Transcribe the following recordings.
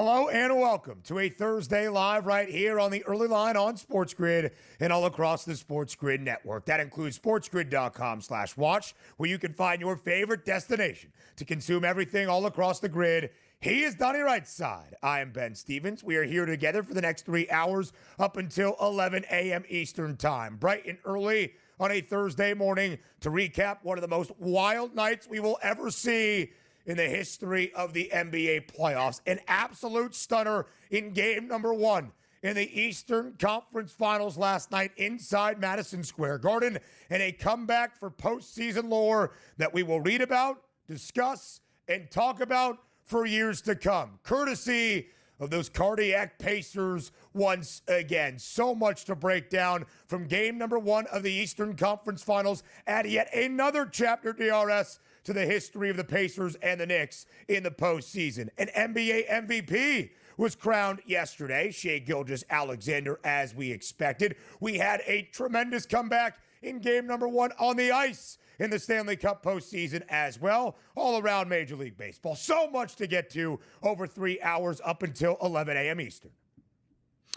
Hello and welcome to a Thursday live right here on the early line on SportsGrid and all across the SportsGrid network. That includes sportsgrid.com/watch, where you can find your favorite destination to consume everything all across the grid. He is Donnie Rightside. I am Ben Stevens. We are here together for the next 3 hours up until 11 a.m. Eastern time, bright and early on a Thursday morning to recap one of the most wild nights we will ever see in the history of the NBA playoffs. An absolute stunner in game number one in the Eastern Conference Finals last night inside Madison Square Garden, and a comeback for postseason lore that we will read about, discuss, and talk about for years to come, courtesy of those cardiac Pacers once again. So much to break down from game number one of the Eastern Conference Finals. Add yet another chapter, DRS, to the history of the Pacers and the Knicks in the postseason. An NBA MVP was crowned yesterday, Shai Gilgeous-Alexander, as we expected. We had a tremendous comeback in game number one on the ice in the Stanley Cup postseason as well, all around Major League Baseball. So much to get to over 3 hours up until 11 a.m. Eastern.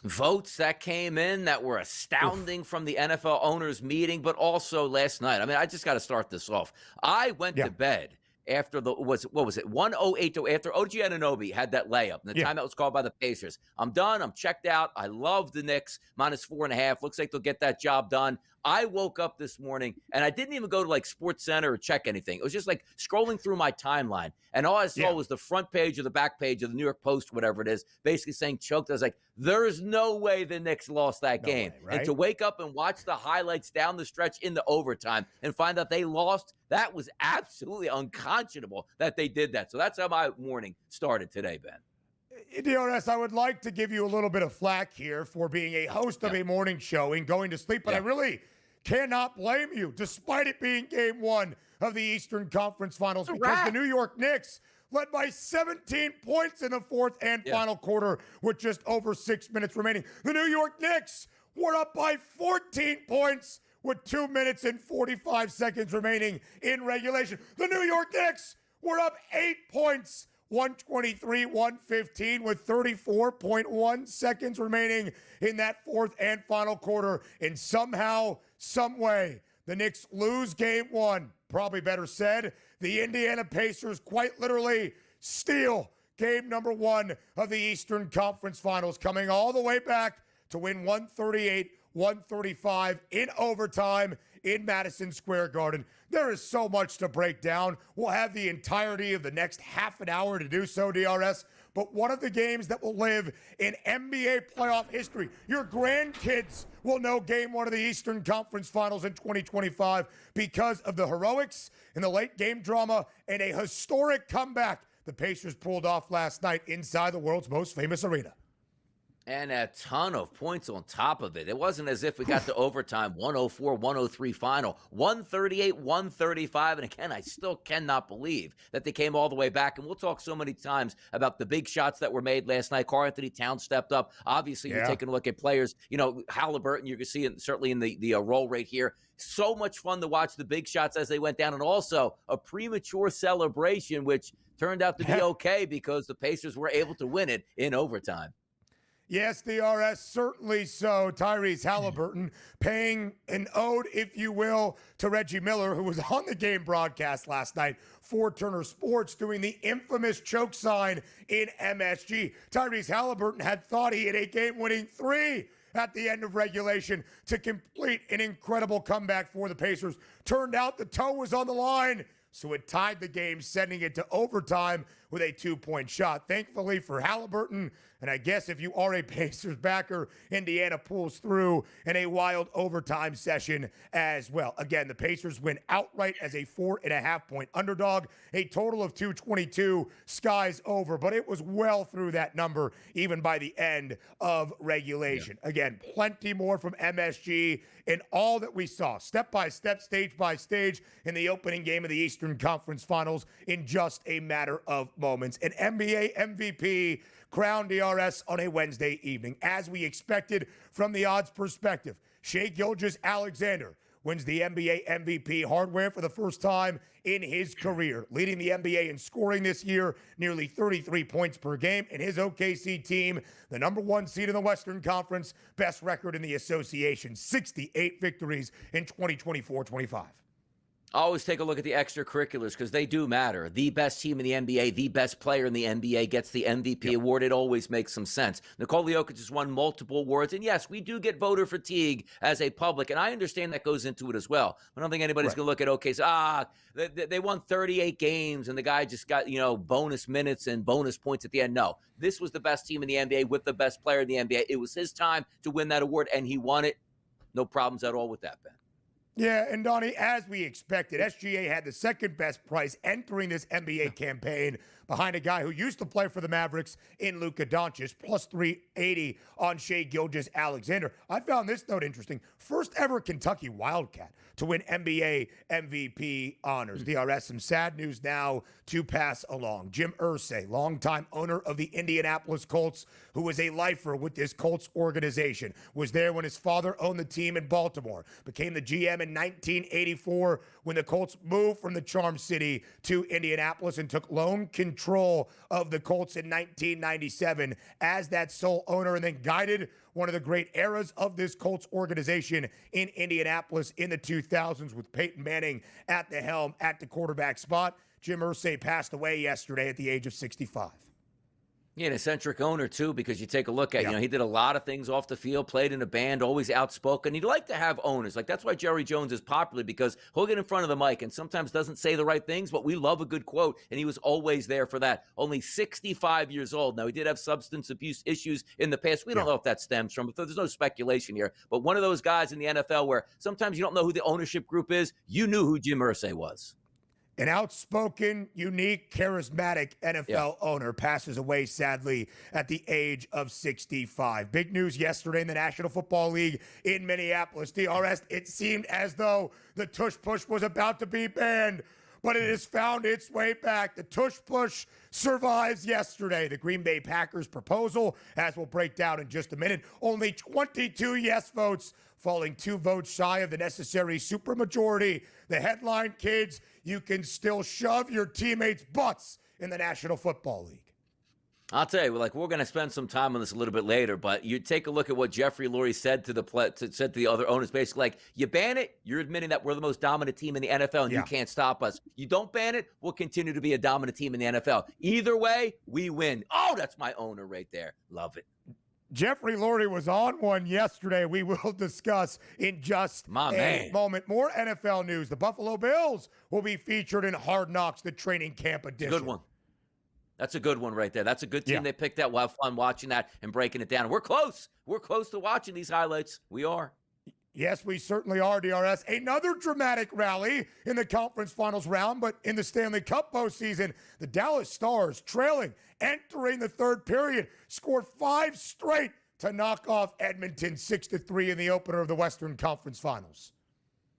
Votes that came in that were astounding from the NFL owners meeting, but also last night. I mean, I just got to start this off. I went to bed after the, what was it, 108 after OG Anunoby had that layup, and the time that was called by the Pacers. I'm done. I'm checked out. I love the Knicks, -4.5. Looks like they'll get that job done. I woke up this morning, and I didn't even go to, like, Sports Center or check anything. It was just, like, scrolling through my timeline, and all I saw was the front page or the back page of the New York Post, whatever it is, basically saying choked. I was like, there's no way the Knicks lost that game. Way, right? And to wake up and watch the highlights down the stretch in the overtime and find out they lost, that was absolutely unconscionable that they did that. So that's how my morning started today, Ben. DRS, I would like to give you a little bit of flack here for being a host of a morning show and going to sleep, but I really cannot blame you, despite it being game one of the Eastern Conference Finals, because the New York Knicks led by 17 points in the fourth and final quarter with just over 6 minutes remaining. The New York Knicks were up by 14 points with 2 minutes and 45 seconds remaining in regulation. The New York Knicks were up 8 points, 123-115 with 34.1 seconds remaining in that fourth and final quarter. And somehow, some way, the Knicks lose game one. Probably better said, the Indiana Pacers quite literally steal game number one of the Eastern Conference Finals, coming all the way back to win 138-135 in overtime in Madison Square Garden. There is so much to break down. We'll have the entirety of the next half an hour to do so, DRS. But one of the games that will live in NBA playoff history, your grandkids will know game one of the Eastern Conference Finals in 2025 because of the heroics and the late game drama and a historic comeback the Pacers pulled off last night inside the world's most famous arena. And a ton of points on top of it. It wasn't as if we got to overtime, 104-103 final, 138-135. And again, I still cannot believe that they came all the way back. And we'll talk so many times about the big shots that were made last night. Karl-Anthony Towns stepped up. Obviously, you're taking a look at players. You know, Halliburton, you can see it certainly in the roll rate here. So much fun to watch the big shots as they went down. And also a premature celebration, which turned out to be okay because the Pacers were able to win it in overtime. Yes, DRS, certainly so. Tyrese Halliburton paying an ode, if you will, to Reggie Miller, who was on the game broadcast last night for Turner Sports, doing the infamous choke sign in MSG. Tyrese Halliburton had thought he had a game-winning three at the end of regulation to complete an incredible comeback for the Pacers. Turned out the toe was on the line, so it tied the game, sending it to overtime with a 2-point shot. Thankfully for Halliburton, and I guess if you are a Pacers backer, Indiana pulls through in a wild overtime session as well. Again, the Pacers win outright as a 4.5-point underdog, a total of 222, skies over, but it was well through that number even by the end of regulation. Again, plenty more from MSG in all that we saw, step by step, stage by stage, in the opening game of the Eastern Conference Finals in just a matter of moments. An NBA MVP crowned, DRS, on a Wednesday evening. As we expected from the odds perspective, Shai Gilgeous-Alexander wins the NBA MVP hardware for the first time in his career, leading the NBA in scoring this year, nearly 33 points per game. And his OKC team, the number 1 seed in the Western Conference, best record in the association, 68 victories in 2024-25. Always take a look at the extracurriculars because they do matter. The best team in the NBA, the best player in the NBA gets the MVP award. It always makes some sense. Nikola Jokic has won multiple awards. And yes, we do get voter fatigue as a public. And I understand that goes into it as well. I don't think anybody's going to look at, okay, so, they won 38 games and the guy just got, bonus minutes and bonus points at the end. No, this was the best team in the NBA with the best player in the NBA. It was his time to win that award and he won it. No problems at all with that, Ben. Yeah, and Donnie, as we expected, SGA had the second best price entering this NBA campaign behind a guy who used to play for the Mavericks in Luka Doncic, plus 380 on Shai Gilgeous-Alexander. I found this note interesting. First ever Kentucky Wildcat to win NBA MVP honors. DRS, some sad news now to pass along. Jim Irsay, longtime owner of the Indianapolis Colts, who was a lifer with this Colts organization, was there when his father owned the team in Baltimore, became the GM in 1984 when the Colts moved from the Charm City to Indianapolis and took lone control of the Colts in 1997 as that sole owner, and then guided one of the great eras of this Colts organization in Indianapolis in the 2000s with Peyton Manning at the helm at the quarterback spot. Jim Irsay passed away yesterday at the age of 65. Yeah, an eccentric owner, too, because you take a look at, he did a lot of things off the field, played in a band, always outspoken. He'd like to have owners. Like, that's why Jerry Jones is popular, because he'll get in front of the mic and sometimes doesn't say the right things, but we love a good quote, and he was always there for that. Only 65 years old. Now, he did have substance abuse issues in the past. We don't know if that stems from it. There's no speculation here. But one of those guys in the NFL where sometimes you don't know who the ownership group is, you knew who Jim Irsay was. An outspoken, unique, charismatic NFL owner passes away, sadly, at the age of 65. Big news yesterday in the National Football League in Minneapolis. DRS, it seemed as though the Tush Push was about to be banned, but it has found its way back. The Tush Push survives yesterday. The Green Bay Packers proposal, as we'll break down in just a minute, only 22 yes votes, falling 2 votes shy of the necessary supermajority. The headline, kids, you can still shove your teammates' butts in the National Football League. I'll tell you, we're going to spend some time on this a little bit later, but you take a look at what Jeffrey Lurie said to the other owners, basically like, you ban it, you're admitting that we're the most dominant team in the NFL and you can't stop us. You don't ban it, we'll continue to be a dominant team in the NFL. Either way, we win. Oh, that's my owner right there. Love it. Jeffrey Lurie was on one yesterday. We will discuss in just a moment. More NFL news. The Buffalo Bills will be featured in Hard Knocks, the training camp edition. Good one. That's a good one right there. That's a good team they picked out. We'll have fun watching that and breaking it down. We're close. We're close to watching these highlights. We are. Yes, we certainly are, DRS. Another dramatic rally in the conference finals round, but in the Stanley Cup postseason, the Dallas Stars, trailing, entering the third period, scored 5 straight to knock off Edmonton 6-3 in the opener of the Western Conference Finals.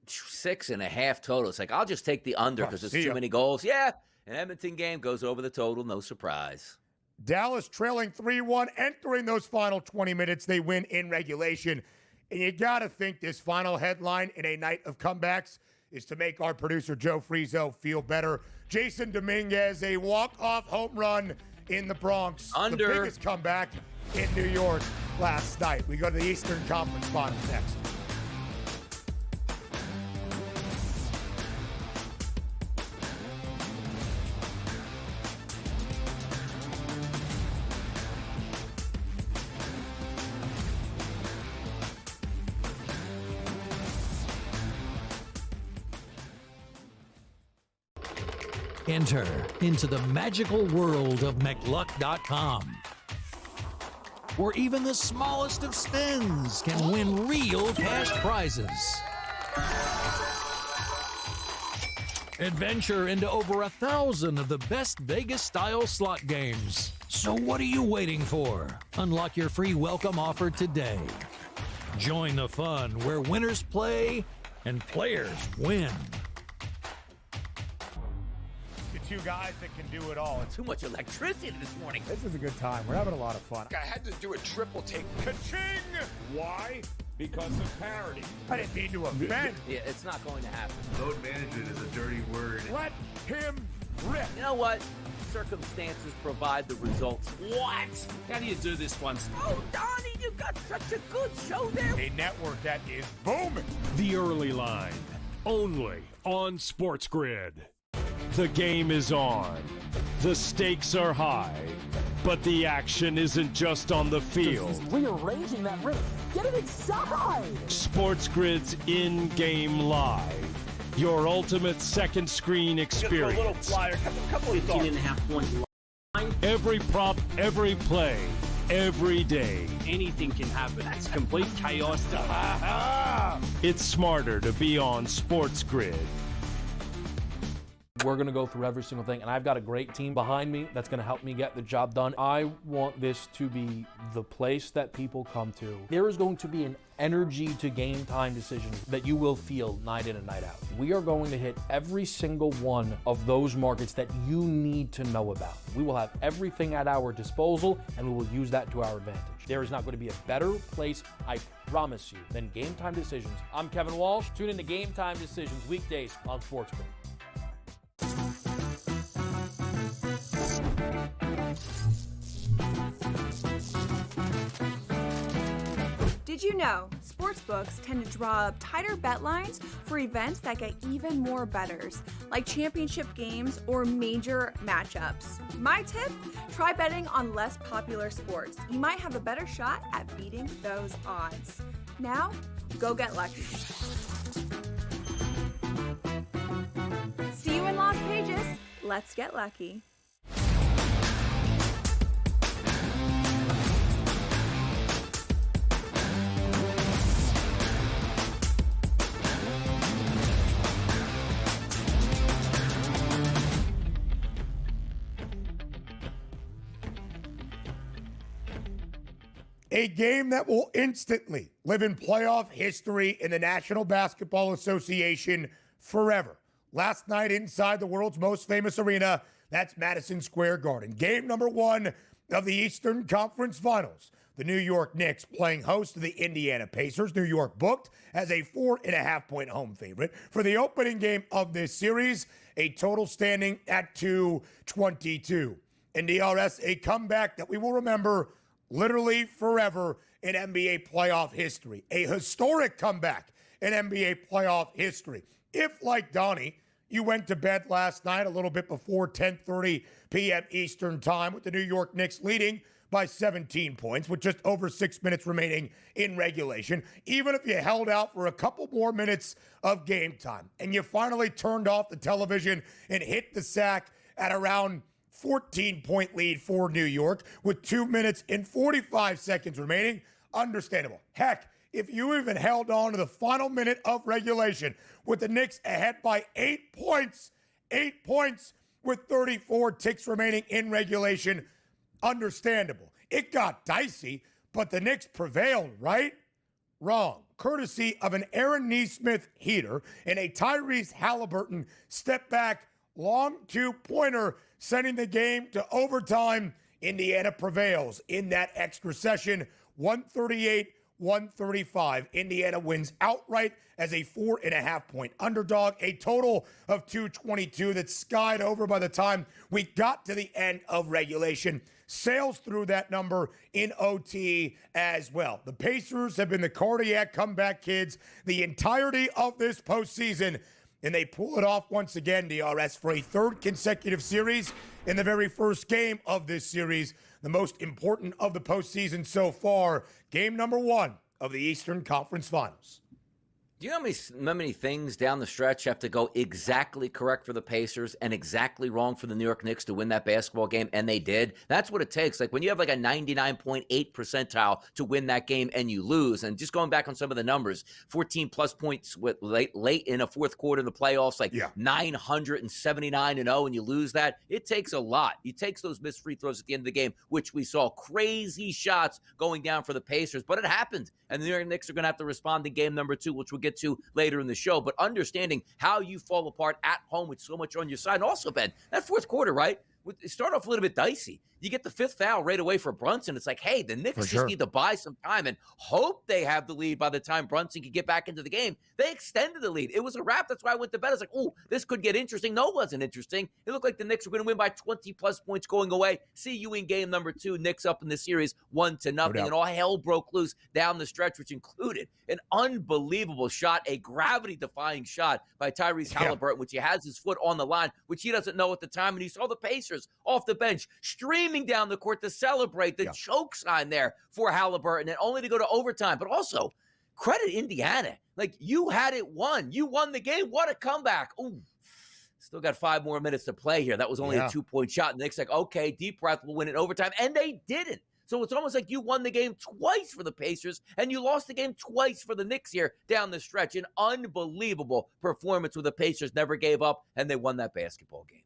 6.5 total. It's like, I'll just take the under because there's too many goals. Yeah, an Edmonton game goes over the total. No surprise. Dallas trailing 3-1, entering those final 20 minutes. They win in regulation. And you got to think this final headline in a night of comebacks is to make our producer Joe Frizo feel better. Jason Dominguez, a walk-off home run in the Bronx. Under. The biggest comeback in New York last night. We go to the Eastern Conference Finals next. Enter into the magical world of McLuck.com, where even the smallest of spins can win real cash prizes. Adventure into over 1,000 of the best Vegas-style slot games. So what are you waiting for? Unlock your free welcome offer today. Join the fun where winners play and players win. Two guys that can do it all. Too much electricity this morning. This is a good time. We're having a lot of fun. I had to do a triple take. Ka-ching! Why? because of parity. I didn't mean to offend. Yeah, it's not going to happen. Load management is a dirty word. Let him rip. You know what? Circumstances provide the results. What? How do you do this once? Oh, Donnie, you got such a good show there. A network that is booming. The Early Line, only on SportsGrid. The game is on. The stakes are high. But the action isn't just on the field. He's rearranging that ring. Get it inside! SportsGrid's in-game live. Your ultimate second screen experience. Just a little flyer, couple of 18.5 point line. Every prop, every play, every day. Anything can happen. It's complete chaos. It's smarter to be on SportsGrid. We're going to go through every single thing, and I've got a great team behind me that's going to help me get the job done. I want this to be the place that people come to. There is going to be an energy to game time decisions that you will feel night in and night out. We are going to hit every single one of those markets that you need to know about. We will have everything at our disposal, and we will use that to our advantage. There is not going to be a better place, I promise you, than Game Time Decisions. I'm Kevin Walsh. Tune in to Game Time Decisions weekdays on SportsGrid. Did you know sportsbooks tend to draw up tighter bet lines for events that get even more bettors, like championship games or major matchups? My tip? Try betting on less popular sports. You might have a better shot at beating those odds. Now, go get lucky. See you in Las Vegas. Let's get lucky. A game that will instantly live in playoff history in the National Basketball Association forever. Last night inside the world's most famous arena, that's Madison Square Garden. Game number 1 of the Eastern Conference Finals. The New York Knicks playing host to the Indiana Pacers. New York booked as a 4.5-point home favorite for the opening game of this series, a total standing at 222. In DRS, a comeback that we will remember literally forever in NBA playoff history. A historic comeback in NBA playoff history. If, like Donnie, you went to bed last night a little bit before 10:30 p.m. Eastern time with the New York Knicks leading by 17 points with just over 6 minutes remaining in regulation, even if you held out for a couple more minutes of game time and you finally turned off the television and hit the sack at around 14-point lead for New York with 2 minutes and 45 seconds remaining, understandable. Heck, if you even held on to the final minute of regulation with the Knicks ahead by 8 points with 34 ticks remaining in regulation, understandable. It got dicey, but the Knicks prevailed, right? Wrong. Courtesy of an Aaron Nesmith heater and a Tyrese Halliburton step back long two-pointer, sending the game to overtime. Indiana prevails in that extra session, 138-135. Indiana wins outright as a 4.5-point underdog, a total of 222 that skied over by the time we got to the end of regulation. Sails through that number in OT as well. The Pacers have been the cardiac comeback kids the entirety of this postseason, and they pull it off once again, DRS, for a third consecutive series in the very first game of this series, the most important of the postseason so far, game number 1 of the Eastern Conference Finals. Do you know how many things down the stretch have to go exactly correct for the Pacers and exactly wrong for the New York Knicks to win that basketball game? And they did. That's what it takes. Like when you have like a 99.8 percentile to win that game and you lose, and just going back on some of the numbers, 14 plus points with late in a fourth quarter in the playoffs, like 979-0, and you lose that. It takes a lot. It takes those missed free throws at the end of the game, which we saw crazy shots going down for the Pacers, but it happened. And the New York Knicks are going to have to respond in game number 2, which we'll get to later in the show. But understanding how you fall apart at home with so much on your side. And also, Ben, that fourth quarter, right? It started off a little bit dicey. you get the 5th foul right away for Brunson. It's like, hey, the Knicks just need to buy some time and hope they have the lead by the time Brunson can get back into the game. They extended the lead. It was a wrap. That's why I went to bed. I was like, oh, this could get interesting. No, it wasn't interesting. It looked like the Knicks were going to win by 20-plus points going away. See you in game number 2. Knicks up in the series 1-0, and all hell broke loose down the stretch, which included an unbelievable shot, a gravity-defying shot by Tyrese Halliburton, which he has his foot on the line, which he doesn't know at the time, and he saw the Pacers off the bench streaming down the court to celebrate the choke sign there for Halliburton, and only to go to overtime. But also, credit Indiana. Like, you had it won. You won the game. What a comeback. Ooh. Still got 5 more minutes to play here. That was only a 2-point shot. And the Knicks like, okay, deep breath, we'll win in overtime. And they didn't. So it's almost like you won the game twice for the Pacers, and you lost the game twice for the Knicks here down the stretch. An unbelievable performance where the Pacers never gave up, and they won that basketball game.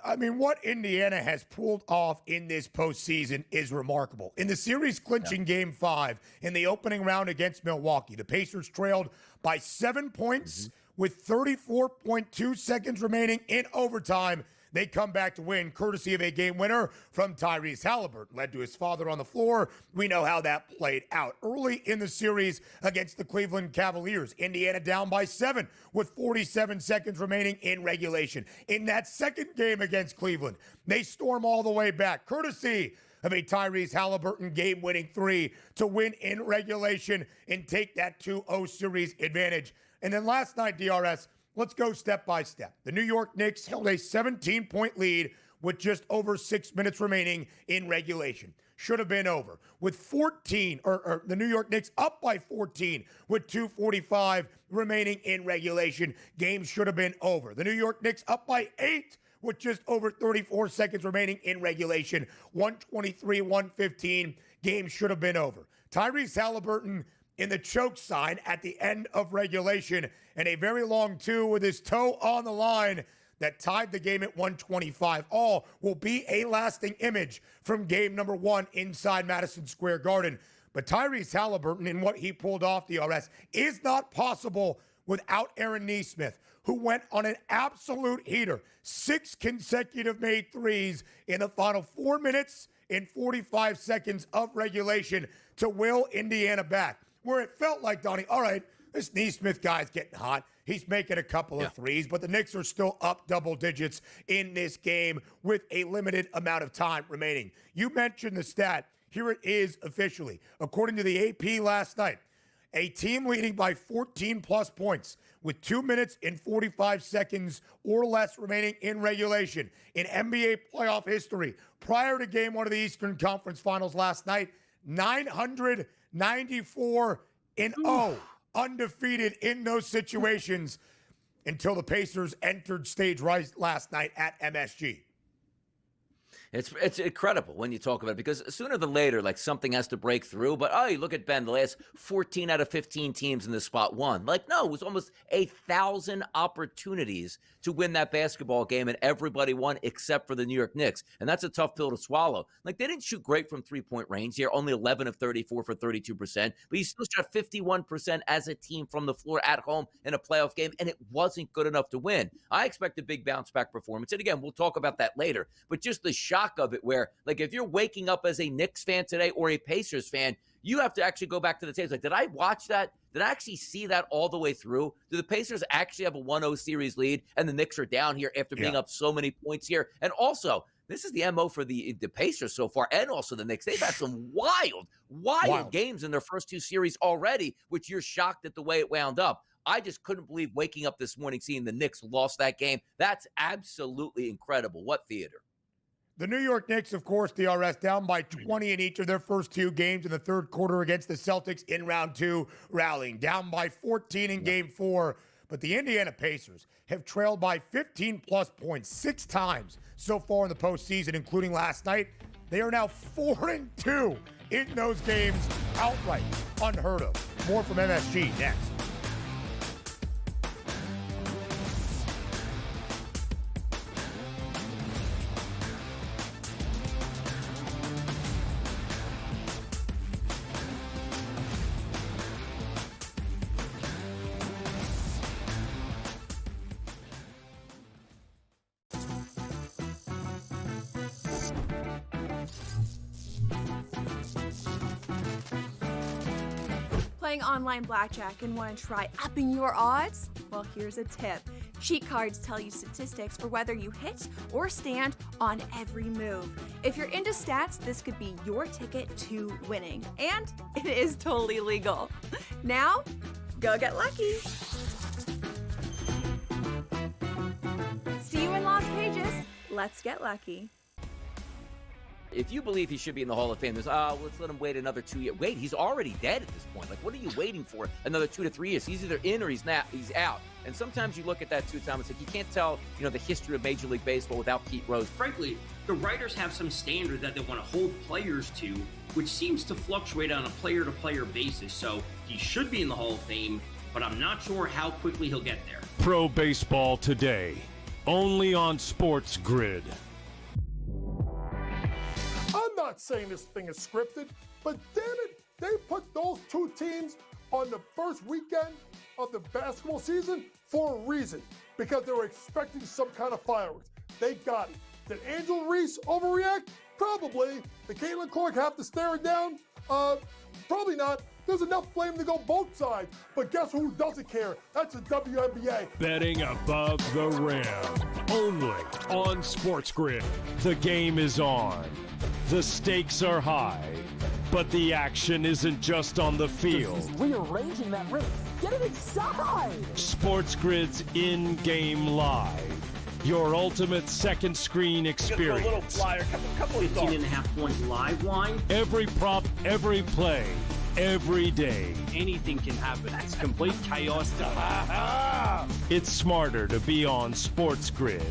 I mean, what Indiana has pulled off in this postseason is remarkable. In the series clinching Game 5 in the opening round against Milwaukee, the Pacers trailed by 7 points with 34.2 seconds remaining in overtime. They come back to win, courtesy of a game winner from Tyrese Halliburton. Led to his father on the floor. We know how that played out. Early in the series against the Cleveland Cavaliers, Indiana down by 7 with 47 seconds remaining in regulation. In that second game against Cleveland, they storm all the way back, courtesy of a Tyrese Halliburton game-winning 3 to win in regulation and take that 2-0 series advantage. And then last night, DRS, let's go step by step. The New York Knicks held a 17-point lead with just over 6 minutes remaining in regulation. Should have been over. With 14, or the New York Knicks up by 14 with 2:45 remaining in regulation. Game should have been over. The New York Knicks up by 8 with just over 34 seconds remaining in regulation. 123-115. Game should have been over. Tyrese Halliburton in the choke sign at the end of regulation, and a very long 2 with his toe on the line that tied the game at 125. All will be a lasting image from game number 1 inside Madison Square Garden. But Tyrese Halliburton and what he pulled off, DRS, is not possible without Aaron Nesmith, who went on an absolute heater. 6 consecutive made threes in the final 4 minutes and 45 seconds of regulation to will Indiana back. Where it felt like, Donnie, all right, this Nesmith guy's getting hot. He's making a couple of threes, but the Knicks are still up double digits in this game with a limited amount of time remaining. You mentioned the stat. Here it is officially. According to the AP last night, a team leading by 14-plus points with 2 minutes and 45 seconds or less remaining in regulation in NBA playoff history prior to Game 1 of the Eastern Conference Finals last night, 994-0, undefeated in those situations until the Pacers entered stage right last night at MSG. It's incredible when you talk about it, because sooner than later, like, something has to break through. But, you look at Ben, the last 14 out of 15 teams in this spot won. Like, no, it was almost 1,000 opportunities to win that basketball game, and everybody won except for the New York Knicks. And that's a tough pill to swallow. Like, they didn't shoot great from three-point range here, only 11 of 34 for 32%. But you still shot 51% as a team from the floor at home in a playoff game, and it wasn't good enough to win. I expect a big bounce-back performance. And, again, we'll talk about that later. But just the shot of it, where, like, if you're waking up as a Knicks fan today or a Pacers fan, you have to actually go back to the tapes. Like, did I watch that? Did I actually see that all the way through? Do the Pacers actually have a 1-0 series lead and the Knicks are down here after being up so many points here? And also, this is the MO for the Pacers so far, and also the Knicks. They've had some wild games in their first 2 series already, which you're shocked at the way it wound up. I just couldn't believe waking up this morning seeing the Knicks lost that game. That's absolutely incredible. What theater? The New York Knicks, of course, DRS, down by 20 in each of their first 2 games in the third quarter against the Celtics in round 2, rallying. Down by 14 in game 4. But the Indiana Pacers have trailed by 15-plus points 6 times so far in the postseason, including last night. They are now 4-2 in those games outright. Unheard of. More from MSG next. playing online blackjack and want to try upping your odds? Well, here's a tip. Cheat cards tell you statistics for whether you hit or stand on every move. If you're into stats, this could be your ticket to winning. And it is totally legal. Now, go get lucky. See you in Las Vegas. Let's get lucky. If you believe he should be in the Hall of Fame, there's, let's let him wait another 2 years. Wait, he's already dead at this point. Like, what are you waiting for? Another 2 to 3 years. He's either in or he's out. And sometimes you look at that too, Tom. It's like you can't tell, the history of Major League Baseball without Pete Rose. Frankly, the writers have some standard that they want to hold players to, which seems to fluctuate on a player-to-player basis. So he should be in the Hall of Fame, but I'm not sure how quickly he'll get there. Pro Baseball Today, only on SportsGrid. I'm not saying this thing is scripted, but damn it, they put those two teams on the first weekend of the basketball season for a reason, because they were expecting some kind of fireworks. They got it. Did Angel Reese overreact? Probably. Did Caitlin Clark have to stare it down? Probably not. There's enough blame to go both sides. But guess who doesn't care? That's the WNBA. Betting above the rim, only on SportsGrid. The game is on. The stakes are high, but the action isn't just on the field. He's rearranging that roof. Get it inside! SportsGrid's in-game live. Your ultimate second screen experience. A little flyer, couple of thoughts. 18.5 point live line. Every prop, every play, every day. Anything can happen. That's complete chaos. It's smarter to be on SportsGrid.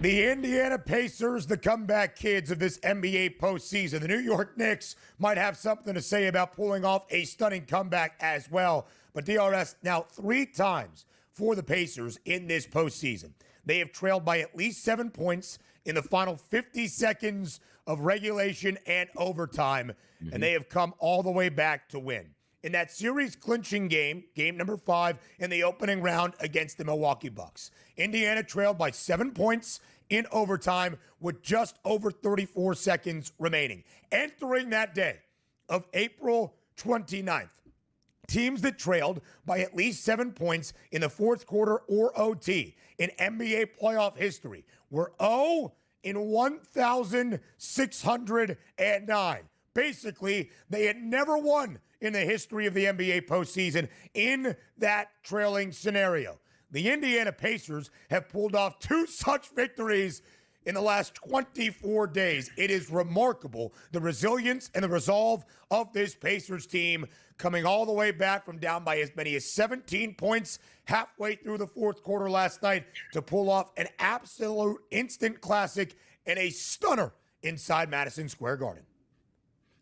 The Indiana Pacers, the comeback kids of this NBA postseason. The New York Knicks might have something to say about pulling off a stunning comeback as well. But DRS now 3 times for the Pacers in this postseason. They have trailed by at least 7 points in the final 50 seconds of regulation and overtime, and they have come all the way back to win. In that series-clinching game, game number 5 in the opening round against the Milwaukee Bucks, Indiana trailed by 7 points in overtime with just over 34 seconds remaining. Entering that day of April 29th, teams that trailed by at least 7 points in the fourth quarter or OT in NBA playoff history were 0 in 1,609. Basically, they had never won in the history of the NBA postseason in that trailing scenario. The Indiana Pacers have pulled off 2 such victories in the last 24 days. It is remarkable, the resilience and the resolve of this Pacers team, coming all the way back from down by as many as 17 points halfway through the fourth quarter last night to pull off an absolute instant classic and a stunner inside Madison Square Garden.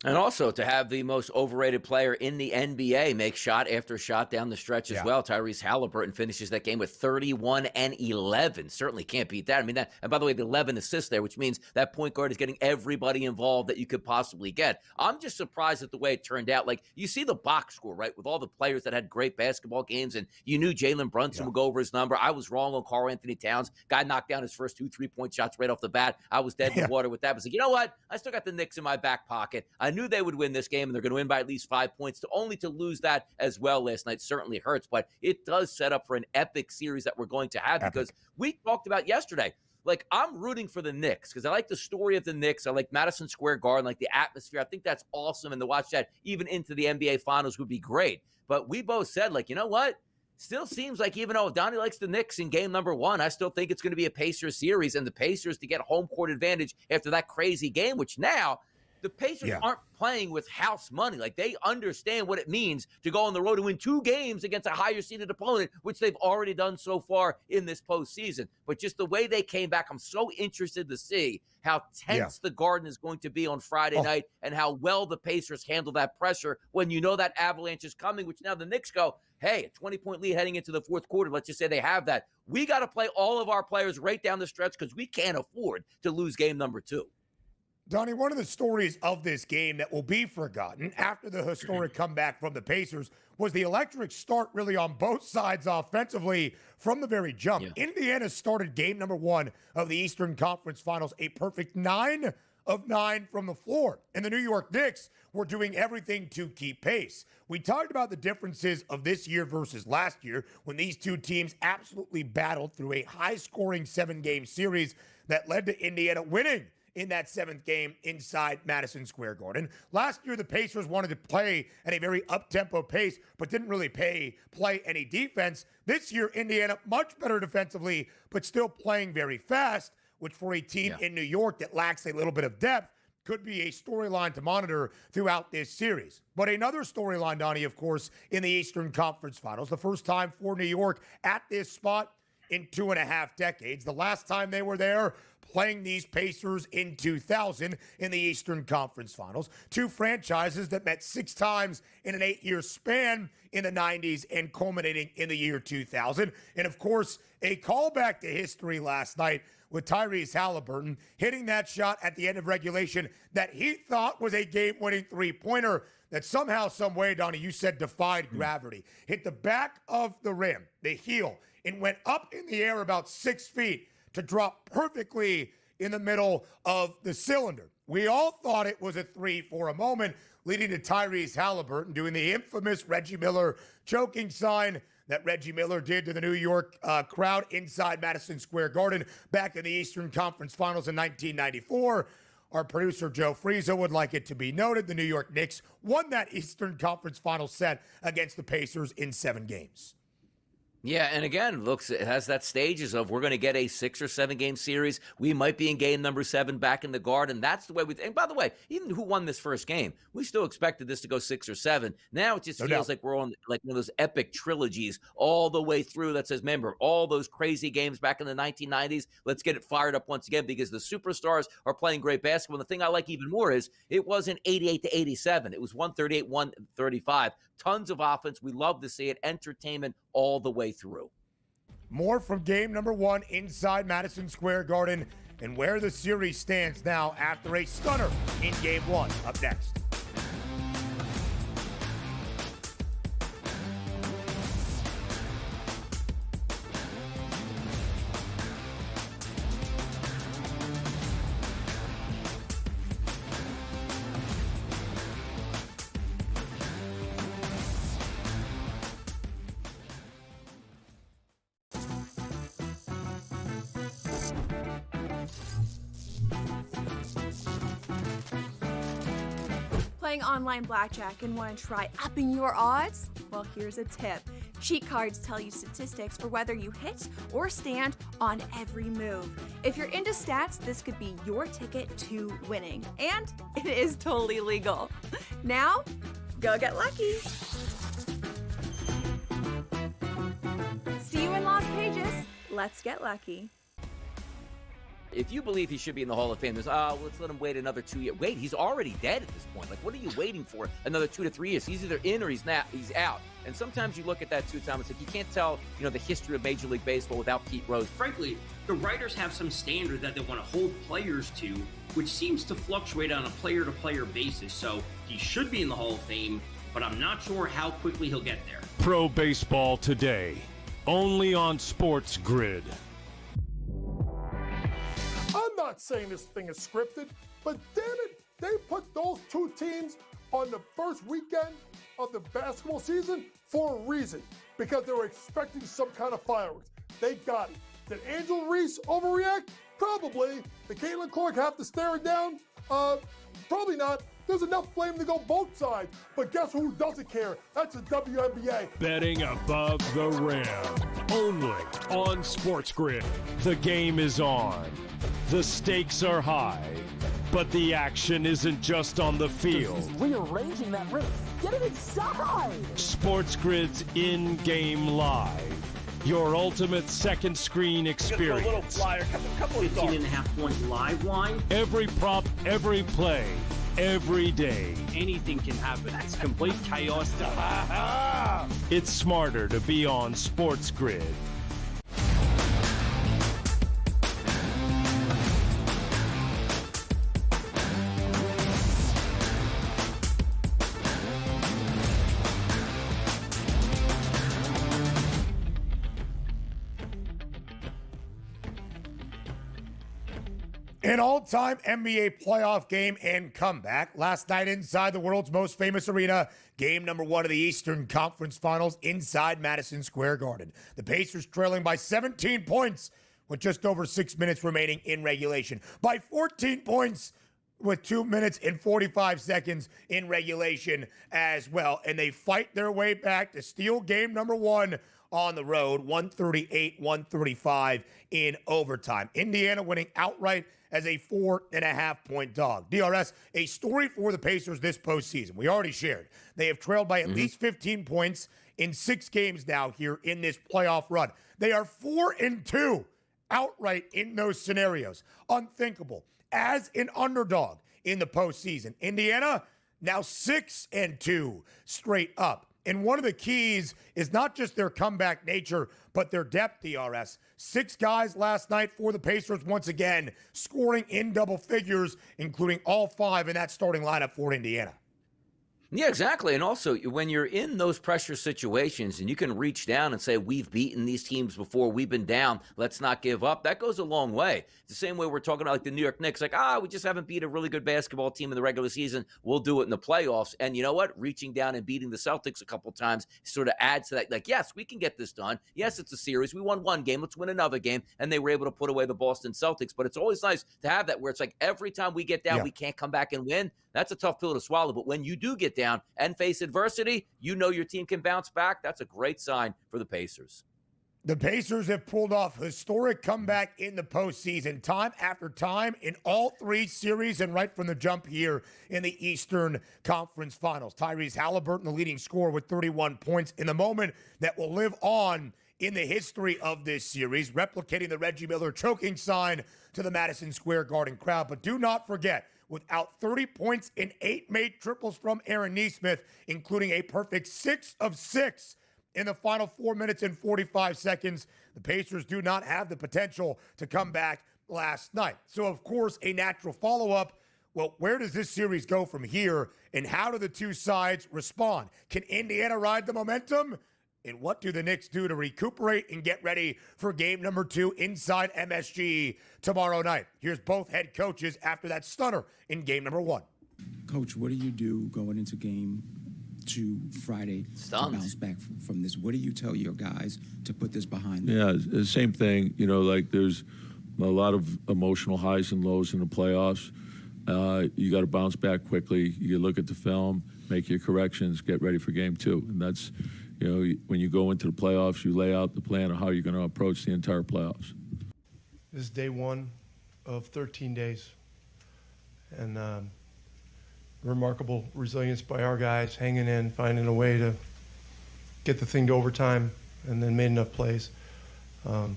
And also to have the most overrated player in the NBA make shot after shot down the stretch as well. Tyrese Halliburton finishes that game with 31 and 11. Certainly can't beat that. I mean, that, and by the way, the 11 assists there, which means that point guard is getting everybody involved that you could possibly get. I'm just surprised at the way it turned out. Like, you see the box score, right, with all the players that had great basketball games, and you knew Jalen Brunson would go over his number. I was wrong on Karl Anthony Towns. Guy knocked down his first 2 3-point shots right off the bat. I was dead in the water with that. I was like, you know what? I still got the Knicks in my back pocket. I knew they would win this game, and they're going to win by at least 5 points. To lose that as well last night certainly hurts, but it does set up for an epic series that we're going to have because we talked about yesterday. Like, I'm rooting for the Knicks because I like the story of the Knicks. I like Madison Square Garden, like the atmosphere. I think that's awesome, and to watch that even into the NBA Finals would be great. But we both said, like, you know what? Still seems like even though Donnie likes the Knicks in game number 1, I still think it's going to be a Pacers series, and the Pacers to get home court advantage after that crazy game, which now – the Pacers aren't playing with house money. Like, they understand what it means to go on the road and win 2 games against a higher-seeded opponent, which they've already done so far in this postseason. But just the way they came back, I'm so interested to see how tense the Garden is going to be on Friday night and how well the Pacers handle that pressure when you know that avalanche is coming, which now the Knicks go, hey, a 20-point lead heading into the fourth quarter. Let's just say they have that. We got to play all of our players right down the stretch because we can't afford to lose game number 2. Donnie, one of the stories of this game that will be forgotten after the historic comeback from the Pacers was the electric start really on both sides offensively from the very jump. Yeah. Indiana started game number 1 of the Eastern Conference Finals, a perfect 9 of 9 from the floor. And the New York Knicks were doing everything to keep pace. We talked about the differences of this year versus last year when these two teams absolutely battled through a high-scoring 7-game series that led to Indiana winning in that 7th game inside Madison Square Garden. Last year, the Pacers wanted to play at a very up-tempo pace, but didn't really play any defense. This year, Indiana, much better defensively, but still playing very fast, which for a team in New York that lacks a little bit of depth, could be a storyline to monitor throughout this series. But another storyline, Donnie, of course, in the Eastern Conference Finals, the first time for New York at this spot in 2.5 decades. The last time they were there, playing these Pacers in 2000 in the Eastern Conference Finals. Two franchises that met 6 times in an 8-year span in the 90s and culminating in the year 2000. And of course, a callback to history last night with Tyrese Halliburton hitting that shot at the end of regulation that he thought was a game-winning three-pointer that somehow, some way, Donnie, you said defied gravity. Hit the back of the rim, the heel, and went up in the air about 6 feet to drop perfectly in the middle of the cylinder. We all thought it was a 3 for a moment, leading to Tyrese Halliburton doing the infamous Reggie Miller choking sign that Reggie Miller did to the New York crowd inside Madison Square Garden back in the Eastern Conference Finals in 1994. Our producer, Joe Frieza, would like it to be noted the New York Knicks won that Eastern Conference Finals set against the Pacers in 7 games. Yeah, and again, looks, it has that stages of we're going to get a 6 or 7 game series. We might be in game number 7 back in the Garden. That's the way we think. And by the way, even who won this first game, we still expected this to go 6 or 7. Now it just feels like we're on like one of those epic trilogies all the way through that says, remember, all those crazy games back in the 1990s, let's get it fired up once again because the superstars are playing great basketball. And the thing I like even more is it wasn't 88-87. It was 138-135. Tons of offense. We love to see it. Entertainment all the way through. More from game number 1 inside Madison Square Garden and where the series stands now after a stunner in game 1. Up next. Playing online blackjack and want to try upping your odds? Well, here's a tip. Cheat cards tell you statistics for whether you hit or stand on every move. If you're into stats, this could be your ticket to winning. And it is totally legal. Now, go get lucky. See you in Las Vegas. Let's get lucky. If you believe he should be in the Hall of Fame, there's, let's let him wait another 2 years. Wait, he's already dead at this point. Like, what are you waiting for? Another 2 to 3 years. He's either in or he's out. And sometimes you look at that too, Tom, it's like you can't tell, the history of Major League Baseball without Pete Rose. Frankly, the writers have some standard that they want to hold players to, which seems to fluctuate on a player-to-player basis. So he should be in the Hall of Fame, but I'm not sure how quickly he'll get there. Pro Baseball Today, only on SportsGrid. I'm not saying this thing is scripted, but damn it, they put those two teams on the first weekend of the basketball season for a reason, because they were expecting some kind of fireworks. They got it. Did Angel Reese overreact? Probably. Did Caitlin Clark have to stare it down? Probably not. There's enough blame to go both sides. But guess who doesn't care? That's the WNBA. Betting above the rim. Only on SportsGrid. The game is on. The stakes are high. But the action isn't just on the field. He's rearranging that rim. Get it inside! SportsGrid's in-game live. Your ultimate second screen experience. A little flyer, couple of 15.5-point live line. Every prop, every play, every day. Anything can happen. That's complete chaos. It's smarter to be on SportsGrid. An all-time NBA playoff game and comeback last night inside the world's most famous arena. Game number 1 of the Eastern Conference Finals inside Madison Square Garden. The Pacers trailing by 17 points with just over 6 minutes remaining in regulation. By 14 points with 2 minutes and 45 seconds in regulation as well. And they fight their way back to steal game number 1 on the road, 138-135 in overtime. Indiana winning outright as a 4.5-point dog. DRS, a story for the Pacers this postseason. We already shared. They have trailed by at least 15 points in 6 games now here in this playoff run. They are 4-2 outright in those scenarios. Unthinkable. As an underdog in the postseason. Indiana now 6-2 straight up. And one of the keys is not just their comeback nature, but their depth, DRS. 6 guys last night for the Pacers once again, scoring in double figures, including all 5 in that starting lineup for Indiana. Yeah, exactly. And also, when you're in those pressure situations and you can reach down and say, we've beaten these teams before, we've been down, let's not give up, that goes a long way. It's the same way we're talking about like the New York Knicks, like, we just haven't beat a really good basketball team in the regular season. We'll do it in the playoffs. And you know what? Reaching down and beating the Celtics a couple times sort of adds to that. Like, yes, we can get this done. Yes, it's a series. We won 1 game. Let's win another game. And they were able to put away the Boston Celtics. But it's always nice to have that where it's like every time we get down, we can't come back and win. That's a tough pill to swallow. But when you do get down and face adversity, you know your team can bounce back. That's a great sign for the Pacers. The Pacers have pulled off historic comeback in the postseason time after time in all 3 series and right from the jump here in the Eastern Conference Finals. Tyrese Halliburton, the leading scorer with 31 points in the moment that will live on in the history of this series, replicating the Reggie Miller choking sign to the Madison Square Garden crowd. But do not forget, without 30 points and 8 made triples from Aaron Nesmith, including a perfect 6 of 6 in the final 4 minutes and 45 seconds, the Pacers do not have the potential to come back last night. So, of course, a natural follow-up. Well, where does this series go from here, and how do the two sides respond? Can Indiana ride the momentum? And what do the Knicks do to recuperate and get ready for game number 2 inside MSG tomorrow night? Here's both head coaches after that stunner in game number 1. Coach, what do you do going into game 2 Friday to bounce back from this? What do you tell your guys to put this behind them? Yeah, the same thing. You know, like there's a lot of emotional highs and lows in the playoffs. You got to bounce back quickly. You look at the film, make your corrections, get ready for game 2. And that's, you know, when you go into the playoffs, you lay out the plan of how you're going to approach the entire playoffs. This is day 1 of 13 days. And remarkable resilience by our guys, hanging in, finding a way to get the thing to overtime, and then made enough plays. But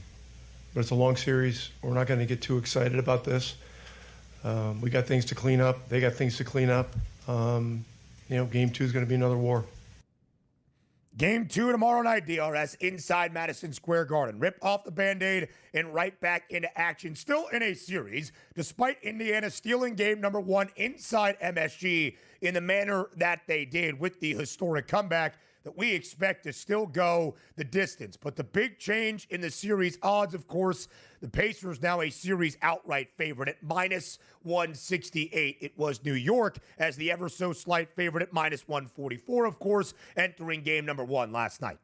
it's a long series. We're not going to get too excited about this. We got things to clean up. They got things to clean up. You know, game 2 is going to be another war. Game 2 tomorrow night, DRS, inside Madison Square Garden. Rip off the Band-Aid and right back into action. Still in a series, despite Indiana stealing game number 1 inside MSG in the manner that they did with the historic comeback that we expect to still go the distance. But the big change in the series odds, of course, the Pacers now a series outright favorite at -168. It was New York as the ever so slight favorite at -144, of course, entering game number 1 last night.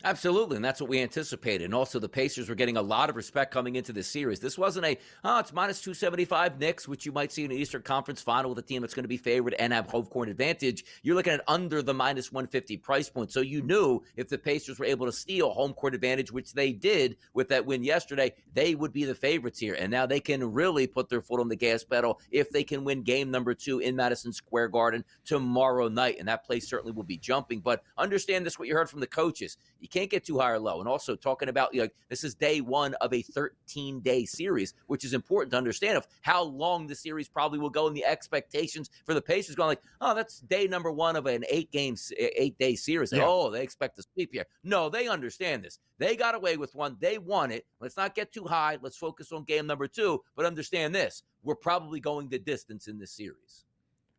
Absolutely, and that's what we anticipated. And also, the Pacers were getting a lot of respect coming into this series. This wasn't it's -275 Knicks, which you might see in an Eastern Conference Final with a team that's going to be favored and have home court advantage. You're looking at under the -150 price point. So you knew if the Pacers were able to steal home court advantage, which they did with that win yesterday, they would be the favorites here. And now they can really put their foot on the gas pedal if they can win game number 2 in Madison Square Garden tomorrow night. And that place certainly will be jumping. But understand this, what you heard from the coaches. You can't get too high or low. And also talking about, this is day 1 of a 13-day series, which is important to understand of how long the series probably will go and the expectations for the Pacers going like, that's day number 1 of an 8-day series. Yeah. They expect to sweep here. No, they understand this. They got away with one. They won it. Let's not get too high. Let's focus on game number 2. But understand this. We're probably going the distance in this series.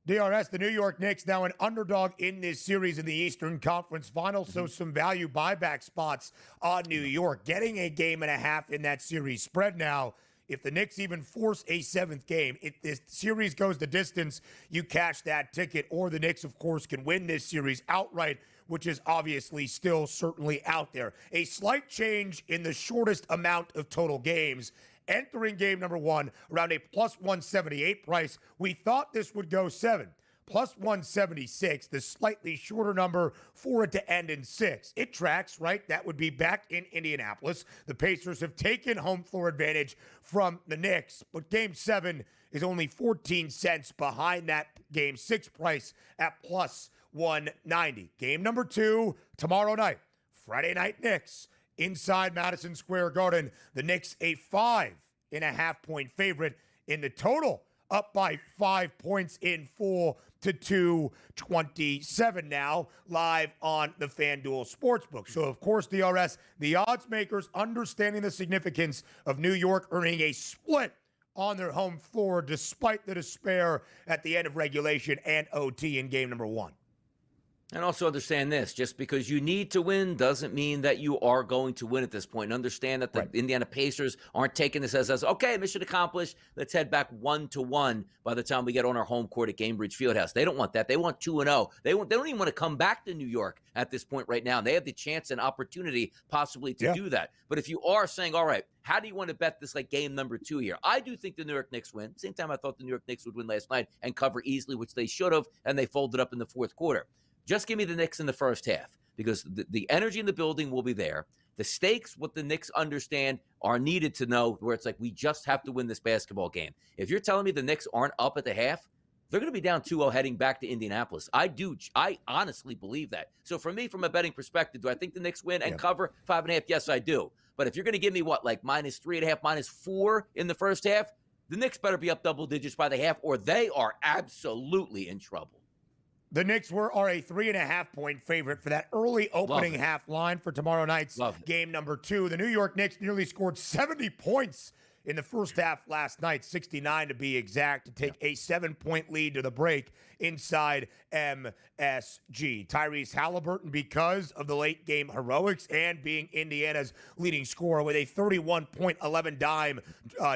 DRS, the New York Knicks now an underdog in this series in the Eastern Conference Finals, so some value buyback spots on New York. Getting a game and a half in that series spread now If the Knicks even force a 7th game, if this series goes the distance, you cash that ticket. Or the Knicks, of course, can win this series outright, which is obviously still certainly out there. A slight change in the shortest amount of total games. Entering game number 1 around a plus 178 price. We thought this would go 7. Plus 176, the slightly shorter number for it to end in 6. It tracks, right? That would be back in Indianapolis. The Pacers have taken home floor advantage from the Knicks, but Game 7 is only 14 cents behind that Game 6 price at plus 190. Game number 2, tomorrow night, Friday night Knicks, inside Madison Square Garden. The Knicks a 5.5-point favorite in the total, up by 5 points in full to 227 now, live on the FanDuel Sportsbook. So, of course, DRS, the odds makers understanding the significance of New York earning a split on their home floor despite the despair at the end of regulation and OT in game number 1. And also understand this, just because you need to win doesn't mean that you are going to win at this point. And understand that the Indiana Pacers aren't taking this as, okay, mission accomplished. Let's head back 1-1 by the time we get on our home court at Gainbridge Fieldhouse. They don't want that. They want 2-0. They don't even want to come back to New York at this point right now. And they have the chance and opportunity possibly to do that. But if you are saying, all right, how do you want to bet this like game number 2 here? I do think the New York Knicks win. Same time I thought the New York Knicks would win last night and cover easily, which they should have, and they folded up in the fourth quarter. Just give me the Knicks in the first half because the energy in the building will be there. The stakes, what the Knicks understand, are needed to know where it's like we just have to win this basketball game. If you're telling me the Knicks aren't up at the half, they're going to be down 2-0 heading back to Indianapolis. I honestly believe that. So for me, from a betting perspective, do I think the Knicks win and cover 5.5? Yes, I do. But if you're going to give me like -3.5, -4 in the first half, the Knicks better be up double digits by the half or they are absolutely in trouble. The Knicks are a 3.5-point favorite for that early opening half line for tomorrow night's game number 2. The New York Knicks nearly scored 70 points in the first half last night, 69 to be exact, to take a 7-point lead to the break inside MSG. Tyrese Halliburton, because of the late game heroics and being Indiana's leading scorer with a 31.11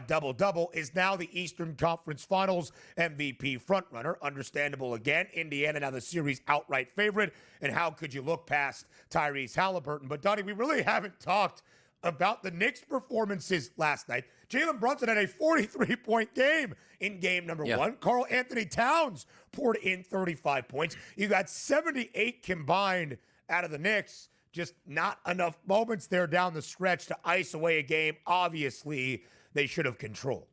double-double, is now the Eastern Conference Finals MVP frontrunner. Understandable again. Indiana now the series outright favorite. And how could you look past Tyrese Halliburton? But, Donnie, we really haven't talked about the Knicks' performances last night. Jalen Brunson had a 43-point game in game number 1. Karl Anthony Towns poured in 35 points. You got 78 combined out of the Knicks. Just not enough moments there down the stretch to ice away a game. Obviously, they should have controlled.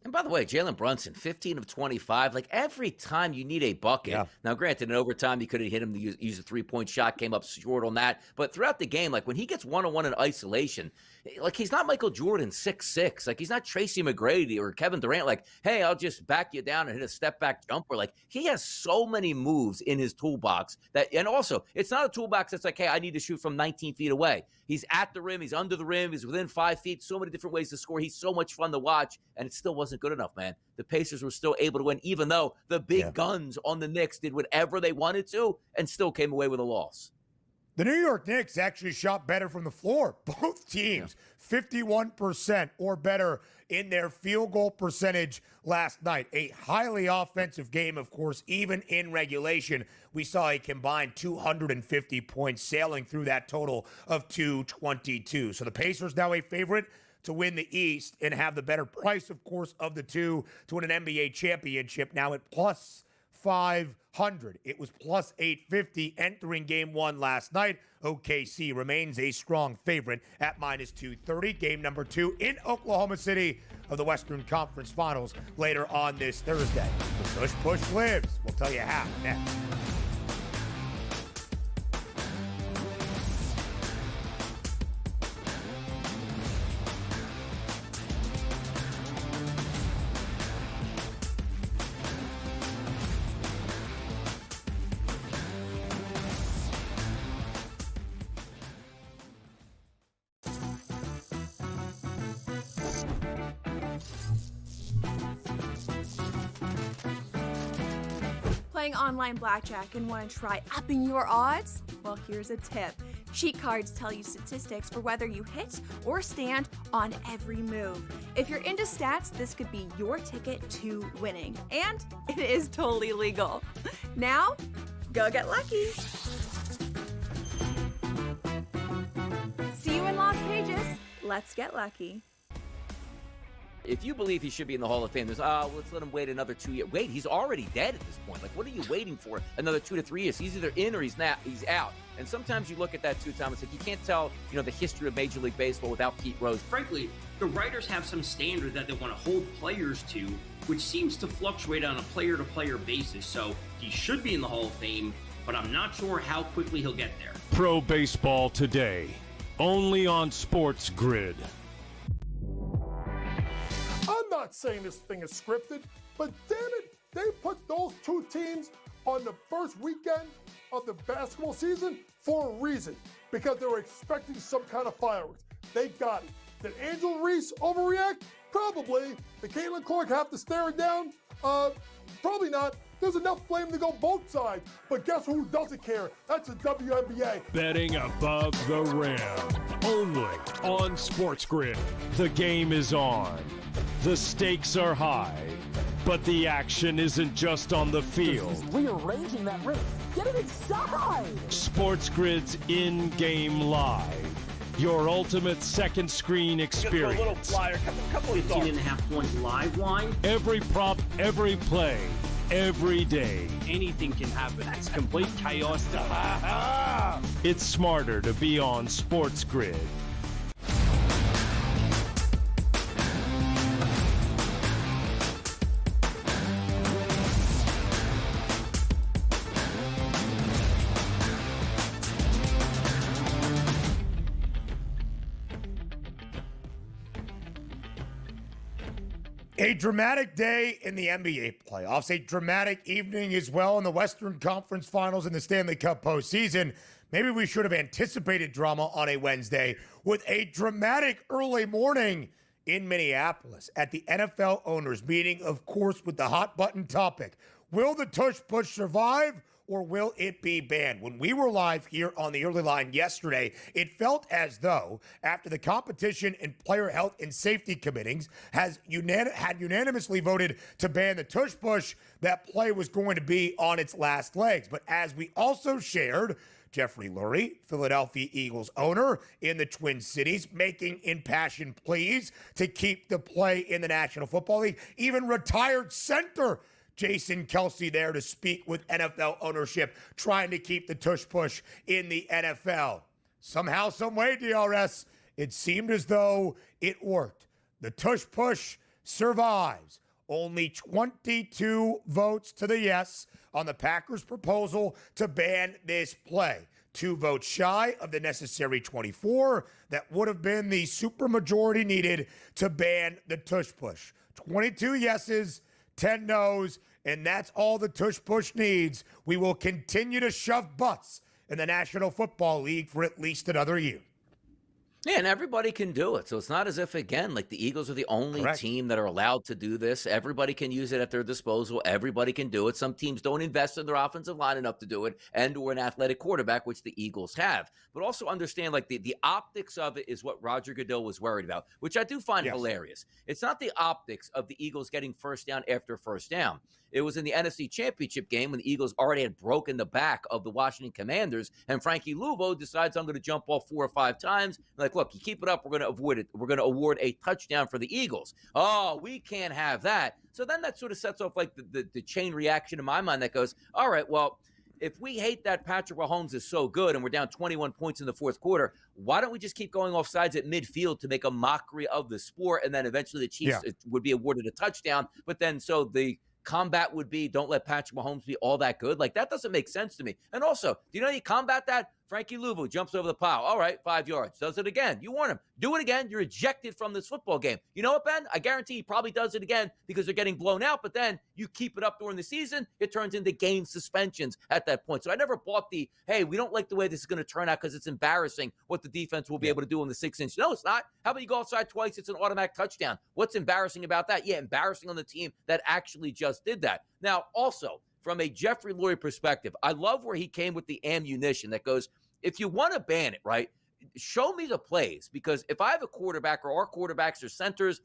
And by the way, Jalen Brunson, 15 of 25. Like every time you need a bucket. Now, granted, in overtime, you could have hit him to use a 3-point shot, came up short on that. But throughout the game, like when he gets one-on-one in isolation, like he's not Michael Jordan 6'6". Like he's not Tracy McGrady or Kevin Durant. Like, hey, I'll just back you down and hit a step-back jumper. Like he has so many moves in his toolbox that, and also it's not a toolbox that's like, hey, I need to shoot from 19 feet away. He's at the rim. He's under the rim. He's within 5 feet. So many different ways to score. He's so much fun to watch, and it still wasn't good enough, man. The Pacers were still able to win, even though the big guns on the Knicks did whatever they wanted to and still came away with a loss. The New York Knicks actually shot better from the floor. Both teams, 51% or better in their field goal percentage last night. A highly offensive game, of course, even in regulation. We saw a combined 250 points sailing through that total of 222. So the Pacers now a favorite to win the East and have the better price, of course, of the two to win an NBA championship now at plus 500. It was plus 850 entering game 1 last night. OKC remains a strong favorite at minus 230. Game number 2 in Oklahoma City of the Western Conference Finals later on this Thursday. The push lives. We'll tell you how next. Playing online blackjack and want to try upping your odds? Well, here's a tip. Cheat cards tell you statistics for whether you hit or stand on every move. If you're into stats, this could be your ticket to winning. And it is totally legal. Now, go get lucky. See you in Las Vegas. Let's get lucky. If you believe he should be in the Hall of Fame, there's, let's let him wait another 2 years. Wait, he's already dead at this point. Like, what are you waiting for another 2 to 3 years? He's either in or he's out. And sometimes you look at that too, Thomas, like you can't tell, the history of Major League Baseball without Pete Rose. Frankly, the writers have some standard that they want to hold players to, which seems to fluctuate on a player-to-player basis. So he should be in the Hall of Fame, but I'm not sure how quickly he'll get there. Pro Baseball Today, only on SportsGrid. I'm not saying this thing is scripted, but damn it, they put those two teams on the first weekend of the basketball season for a reason, because they were expecting some kind of fireworks. They got it. Did Angel Reese overreact? Probably. Did Caitlin Clark have to stare it down? Probably not. There's enough blame to go both sides. But guess who doesn't care? That's the WNBA. Betting above the rim, only on SportsGrid. The game is on. The stakes are high, but the action isn't just on the field. He's rearranging that roof. Get it inside! SportsGrid's in-game live. Your ultimate second screen experience. A little flyer, couple of 15.5 points live line. Every prop, every play, every day. Anything can happen. It's complete chaos. It's smarter to be on SportsGrid. A dramatic day in the NBA playoffs, a dramatic evening as well in the Western Conference Finals and the Stanley Cup postseason. Maybe we should have anticipated drama on a Wednesday with a dramatic early morning in Minneapolis at the NFL owners meeting, of course, with the hot button topic. Will the Tush Push survive or will it be banned? When we were live here on the early line yesterday, it felt as though after the competition and player health and safety committees had unanimously voted to ban the Tush Push, that play was going to be on its last legs. But as we also shared, Jeffrey Lurie, Philadelphia Eagles owner in the Twin Cities, making impassioned pleas to keep the play in the National Football League. Even retired center Jason Kelce there to speak with NFL ownership, trying to keep the Tush Push in the NFL. Somehow, some way, DRS, it seemed as though it worked. The Tush Push survives. Only 22 votes to the yes on the Packers' proposal to ban this play. 2 votes shy of the necessary 24 that would have been the supermajority needed to ban the Tush Push. 22 yeses, 10 no's, and that's all the Tush Push needs. We will continue to shove butts in the National Football League for at least another year. Yeah, and everybody can do it. So it's not as if, again, like the Eagles are the only team that are allowed to do this. Everybody can use it at their disposal. Everybody can do it. Some teams don't invest in their offensive line enough to do it, and or an athletic quarterback, which the Eagles have. But also understand, like, the optics of it is what Roger Goodell was worried about, which I do find hilarious. It's not the optics of the Eagles getting first down after first down. It was in the NFC Championship game when the Eagles already had broken the back of the Washington Commanders, and Frankie Luvo decides, I'm going to jump off 4 or 5 times. Like, look, you keep it up, we're going to avoid it. We're going to award a touchdown for the Eagles. Oh, we can't have that. So then that sort of sets off like the chain reaction in my mind that goes, all right, well, if we hate that Patrick Mahomes is so good and we're down 21 points in the fourth quarter, why don't we just keep going off sides at midfield to make a mockery of the sport, and then eventually the Chiefs would be awarded a touchdown, but then so the combat would be, don't let Patrick Mahomes be all that good. Like, that doesn't make sense to me. And also, do you know how you combat that? Frankie Luvu jumps over the pile. All right, 5 yards. Does it again. You warn him. Do it again. You're ejected from this football game. You know what, Ben? I guarantee he probably does it again because they're getting blown out. But then you keep it up during the season, it turns into game suspensions at that point. So I never bought the, hey, we don't like the way this is going to turn out because it's embarrassing what the defense will be able to do in the 6-inch. No, it's not. How about you go outside twice? It's an automatic touchdown. What's embarrassing about that? Yeah, embarrassing on the team that actually just did that. Now, also, from a Jeffrey Lurie perspective, I love where he came with the ammunition that goes, if you want to ban it, right, show me the plays. Because if I have a quarterback or our quarterbacks or centers,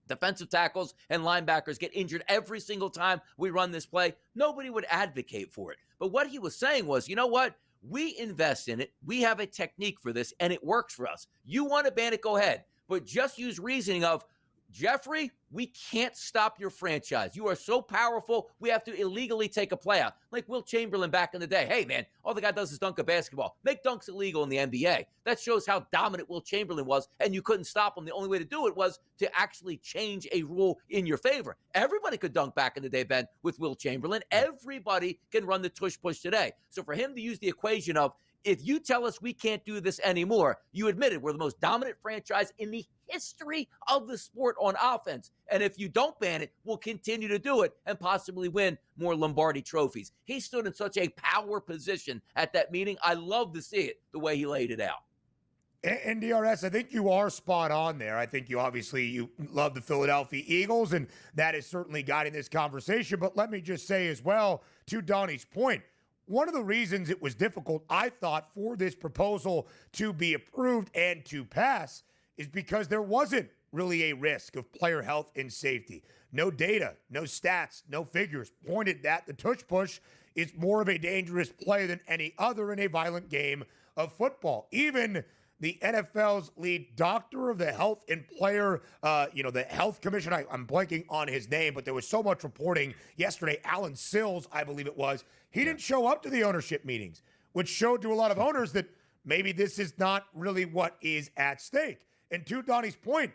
defensive tackles, and linebackers get injured every single time we run this play, nobody would advocate for it. But what he was saying was, you know what? We invest in it. We have a technique for this, and it works for us. You want to ban it, go ahead. But just use reasoning of, Jeffrey, we can't stop your franchise. You are so powerful, we have to illegally take a play out. Like Will Chamberlain back in the day. Hey, man, all the guy does is dunk a basketball. Make dunks illegal in the NBA. That shows how dominant Will Chamberlain was, and you couldn't stop him. The only way to do it was to actually change a rule in your favor. Everybody could dunk back in the day, Ben, with Will Chamberlain. Everybody can run the tush push today. So for him to use the equation of, if you tell us we can't do this anymore, you admitted we're the most dominant franchise in the history of the sport on offense. And if you don't ban it, we'll continue to do it and possibly win more Lombardi trophies. He stood in such a power position at that meeting. I love to see it, the way he laid it out. And DRS, I think you are spot on there. I think you love the Philadelphia Eagles, and that is certainly guiding this conversation. But let me just say as well, to Donnie's point, one of the reasons it was difficult, I thought, for this proposal to be approved and to pass is because there wasn't really a risk of player health and safety. No data, no stats, no figures pointed that the tush push is more of a dangerous play than any other in a violent game of football. Even the NFL's lead doctor of the health and player, the health commission, I'm blanking on his name, but there was so much reporting yesterday. Alan Sills, I believe it was, he didn't show up to the ownership meetings, which showed to a lot of owners that maybe this is not really what is at stake. And to Donnie's point,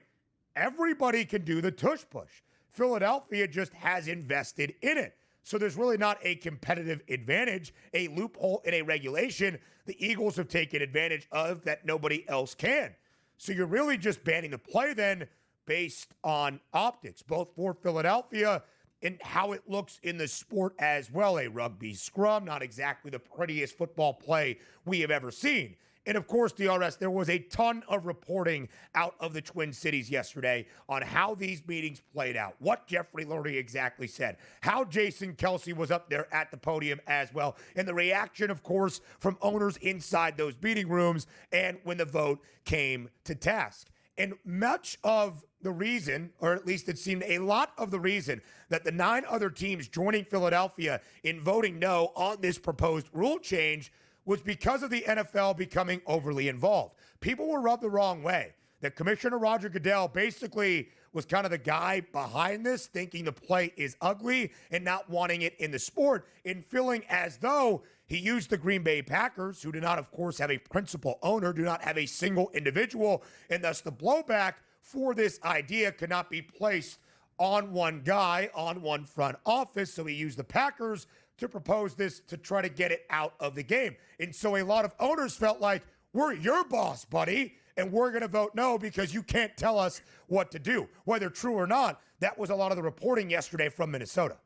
everybody can do the tush push. Philadelphia just has invested in it. So there's really not a competitive advantage, a loophole in a regulation the Eagles have taken advantage of that nobody else can. So you're really just banning the play then based on optics, both for Philadelphia and how it looks in the sport as well. A rugby scrum, not exactly the prettiest football play we have ever seen. And of course, DRS, there was a ton of reporting out of the Twin Cities yesterday on how these meetings played out, what Jeffrey Lurie exactly said, how Jason Kelsey was up there at the podium as well, and the reaction, of course, from owners inside those meeting rooms and when the vote came to task. And much of the reason, or at least it seemed a lot of the reason, that the 9 other teams joining Philadelphia in voting no on this proposed rule change was because of the NFL becoming overly involved. People were rubbed the wrong way. That Commissioner Roger Goodell basically was kind of the guy behind this, thinking the play is ugly and not wanting it in the sport, and feeling as though he used the Green Bay Packers, who do not, of course, have a principal owner, do not have a single individual, and thus the blowback for this idea could not be placed on one guy, on one front office. So he used the Packers to propose this to try to get it out of the game. And so a lot of owners felt like, we're your boss, buddy, and we're going to vote no because you can't tell us what to do. Whether true or not, that was a lot of the reporting yesterday from Minnesota.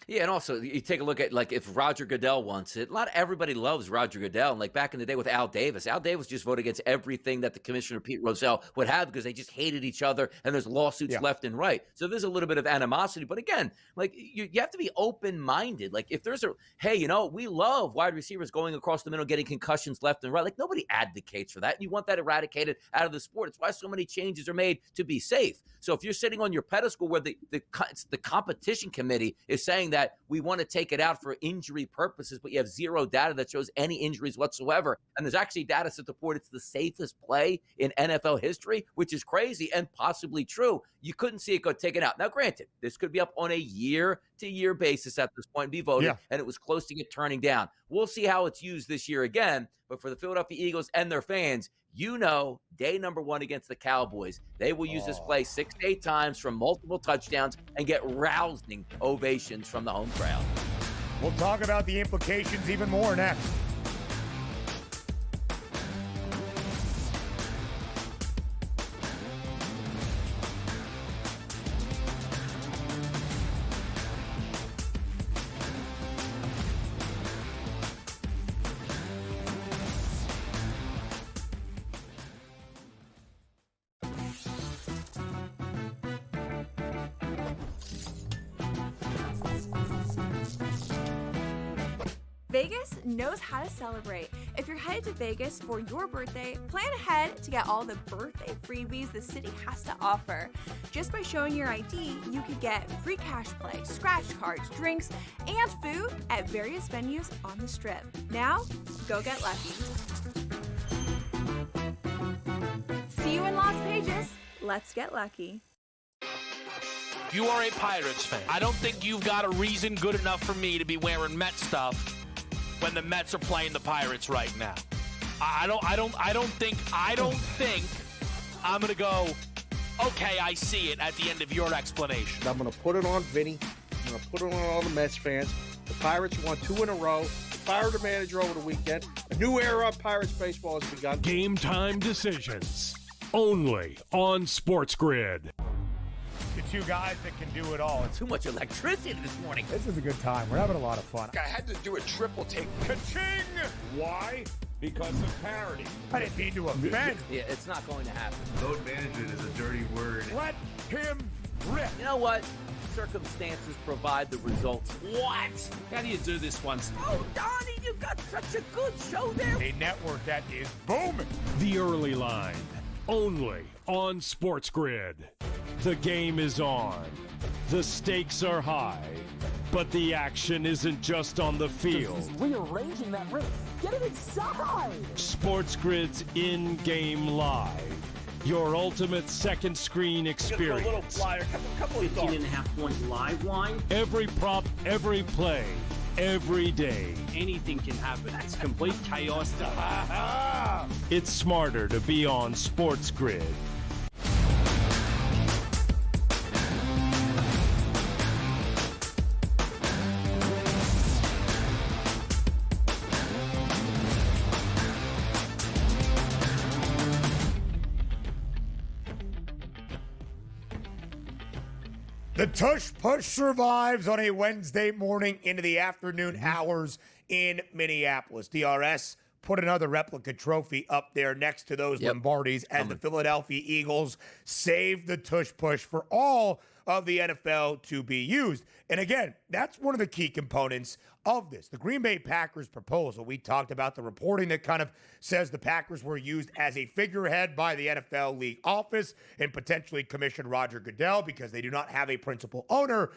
Yeah, and also you take a look at, like, if Roger Goodell wants it, everybody loves Roger Goodell. And like back in the day with Al Davis just voted against everything that the Commissioner Pete Rozelle would have because they just hated each other, and there's lawsuits left and right. So there's a little bit of animosity. But again, like, you have to be open-minded. Like, if there's we love wide receivers going across the middle, getting concussions left and right. Like, nobody advocates for that. And you want that eradicated out of the sport. It's why so many changes are made to be safe. So if you're sitting on your pedestal where the competition committee is saying that we want to take it out for injury purposes, but you have zero data that shows any injuries whatsoever, and there's actually data to support it's the safest play in NFL history, which is crazy and possibly true, you couldn't see it go taken out. Now, granted, this could be up on a year-to-year basis at this point and be voted, and it was close to get turning down. We'll see how it's used this year again, but for the Philadelphia Eagles and their fans, day number 1 against the Cowboys, they will use this play 6 to 8 times from multiple touchdowns and get rousing ovations from the home crowd. We'll talk about the implications even more next. Vegas knows how to celebrate. If you're headed to Vegas for your birthday, plan ahead to get all the birthday freebies the city has to offer. Just by showing your ID, you could get free cash play, scratch cards, drinks, and food at various venues on the Strip. Now, go get lucky. See you in Las Vegas. Let's get lucky. You are a Pirates fan. I don't think you've got a reason good enough for me to be wearing Met stuff when the Mets are playing the Pirates right now. I don't think I'm gonna go, okay, I see it at the end of your explanation. I'm gonna put it on Vinny. I'm gonna put it on all the Mets fans. The Pirates won 2 in a row. Fired the manager over the weekend. A new era of Pirates baseball has begun. Game time decisions only on SportsGrid. The two guys that can do it all. Too much electricity this morning. This is a good time. We're having a lot of fun. I had to do a triple take. Ka-ching! Why? Because of parity. I didn't mean to offend. Yeah, it's not going to happen. Load management is a dirty word. Let him rip. You know what? Circumstances provide the results. What? How do you do this one? Oh, Donnie, you got such a good show there. A network that is booming. The Early Line, only on SportsGrid. The game is on. The stakes are high. But the action isn't just on the field. Rearranging that roof. Get it inside! SportsGrid's in-game live. Your ultimate second screen experience. A little flyer, couple of 15.5-point live line. Every prop, every play, every day. Anything can happen. It's complete chaos. It's smarter to be on SportsGrid. The Tush Push survives on a Wednesday morning into the afternoon hours in Minneapolis. DRS put another replica trophy up there next to those Lombardis as the Philadelphia Eagles saved the Tush Push for all of the NFL to be used. And again, that's one of the key components of this. The Green Bay Packers proposal, we talked about the reporting that kind of says the Packers were used as a figurehead by the NFL league office and potentially commissioned Roger Goodell because they do not have a principal owner.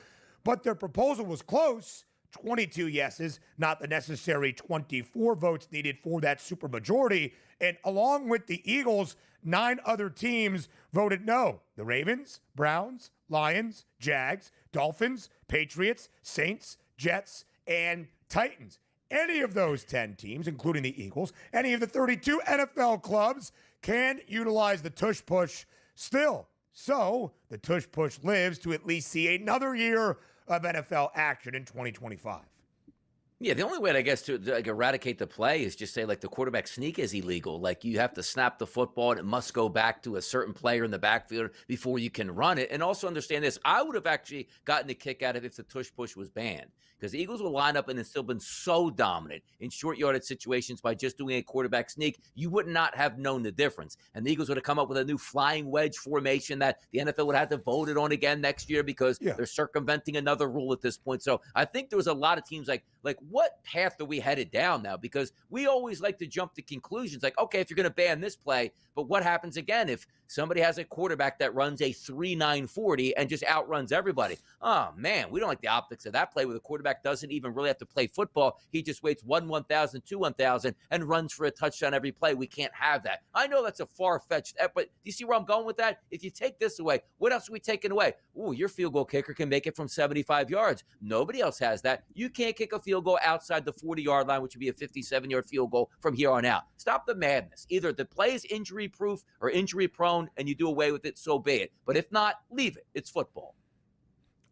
But their proposal was close. 22 yeses, not the necessary 24 votes needed for that supermajority. And along with the Eagles, 9 other teams voted no. The Ravens, Browns, Lions, Jags, Dolphins, Patriots, Saints, Jets, and Titans. Any of those 10 teams, including the Eagles, any of the 32 NFL clubs can utilize the Tush Push still. So the Tush Push lives to at least see another year of NFL action in 2025. Yeah, the only way, I guess, to like eradicate the play is just say, like, the quarterback sneak is illegal. Like, you have to snap the football, and it must go back to a certain player in the backfield before you can run it. And also understand this. I would have actually gotten a kick out of it if the Tush Push was banned, because the Eagles will line up and have still been so dominant in short yardage situations by just doing a quarterback sneak. You would not have known the difference. And the Eagles would have come up with a new flying wedge formation that the NFL would have to vote it on again next year because they're circumventing another rule at this point. So I think there was a lot of teams like what path are we headed down now? Because we always like to jump to conclusions like, okay, if you're going to ban this play, but what happens again if somebody has a quarterback that runs a 3.940 and just outruns everybody? Oh, man, we don't like the optics of that play where the quarterback doesn't even really have to play football. He just waits 1/1000, 2/1000, and runs for a touchdown every play. We can't have that. I know that's a far-fetched, but do you see where I'm going with that? If you take this away, what else are we taking away? Ooh, your field goal kicker can make it from 75 yards. Nobody else has that. You can't kick a field goal outside the 40-yard line, which would be a 57-yard field goal from here on out. Stop the madness. Either the play is injury-proof or injury-prone, and you do away with it, so be it. But if not, leave it. It's football.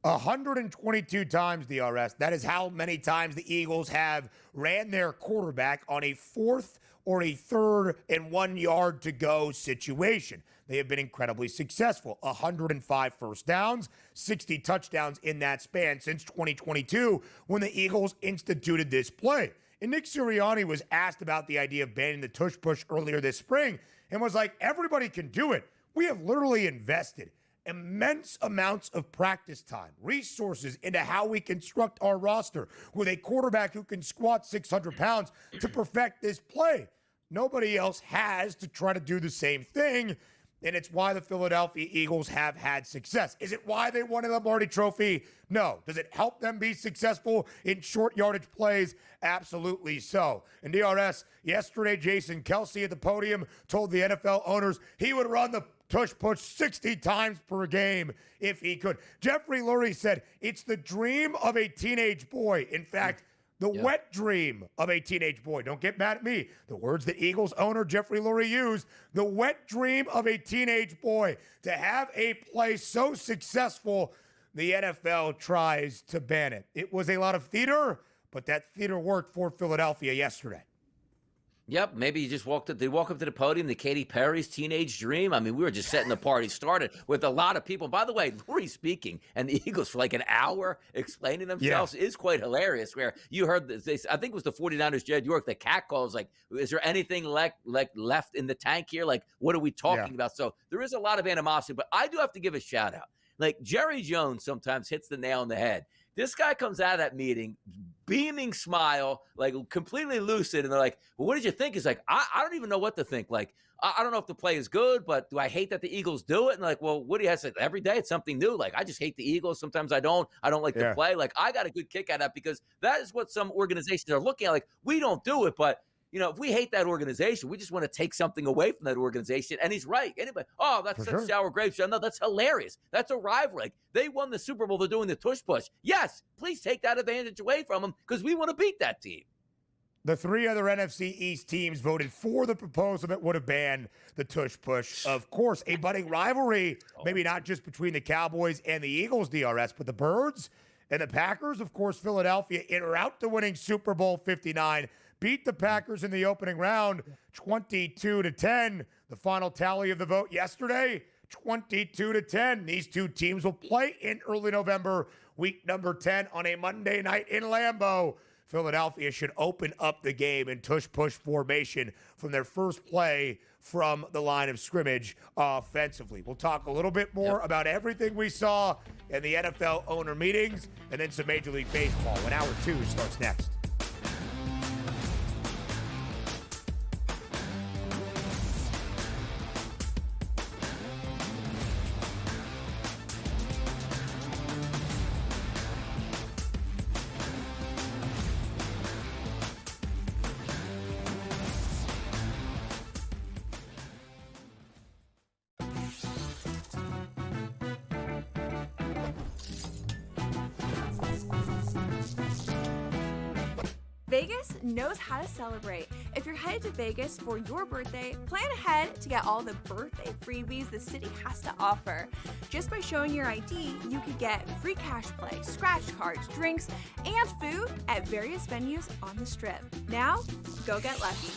122 times, DRS. That is how many times the Eagles have ran their quarterback on a 4th or a 3rd and 1 yard to go situation. They have been incredibly successful. 105 first downs, 60 touchdowns in that span since 2022 when the Eagles instituted this play. And Nick Sirianni was asked about the idea of banning the Tush Push earlier this spring and was like, everybody can do it. We have literally invested immense amounts of practice time, resources into how we construct our roster with a quarterback who can squat 600 pounds to perfect this play. Nobody else has to try to do the same thing, and it's why the Philadelphia Eagles have had success. Is it why they won a Lombardi Trophy? No. Does it help them be successful in short yardage plays? Absolutely so. In DRS, yesterday, Jason Kelce at the podium told the NFL owners he would run the Tush push 60 times per game if he could. Jeffrey Lurie said it's the dream of a teenage boy. In fact, the wet dream of a teenage boy. Don't get mad at me. The words that Eagles owner Jeffrey Lurie used, the wet dream of a teenage boy. To have a play so successful, the NFL tries to ban it. It was a lot of theater, but that theater worked for Philadelphia yesterday. Yep, maybe you just walk up to the podium, the Katy Perry's Teenage Dream. I mean, we were just setting the party started with a lot of people. By the way, Lurie speaking and the Eagles for like an hour explaining themselves is quite hilarious. Where you heard this, I think it was the 49ers, Jed York, the cat calls like, is there anything left in the tank here? Like, what are we talking about? So there is a lot of animosity, but I do have to give a shout out. Like Jerry Jones sometimes hits the nail on the head. This guy comes out of that meeting, beaming smile, like completely lucid. And they're like, well, what did you think? He's like, I don't even know what to think. Like, I don't know if the play is good, but do I hate that the Eagles do it? And like, well, what do you have to say? Every day it's something new. Like, I just hate the Eagles. Sometimes I don't like the play. Like, I got a good kick out of that because that is what some organizations are looking at. Like, we don't do it, but you know, if we hate that organization, we just want to take something away from that organization. And he's right. Anybody, that's such sour grapes. No, that's hilarious. That's a rivalry. Like, they won the Super Bowl. They're doing the tush push. Yes, please take that advantage away from them because we want to beat that team. The three other NFC East teams voted for the proposal that would have banned the tush push. Of course, a budding rivalry, maybe not just between the Cowboys and the Eagles, DRS, but the Birds and the Packers. Of course, Philadelphia en route to winning Super Bowl 59. Beat the Packers in the opening round, 22-10. The final tally of the vote yesterday, 22-10. These two teams will play in early November, week number 10 on a Monday night in Lambeau. Philadelphia should open up the game in tush-push formation from their first play from the line of scrimmage offensively. We'll talk a little bit more about everything we saw in the NFL owner meetings and then some Major League Baseball when Hour 2 starts next. Vegas knows how to celebrate. If you're headed to Vegas for your birthday, plan ahead to get all the birthday freebies the city has to offer. Just by showing your ID, you could get free cash play, scratch cards, drinks, and food at various venues on the Strip. Now, go get lucky.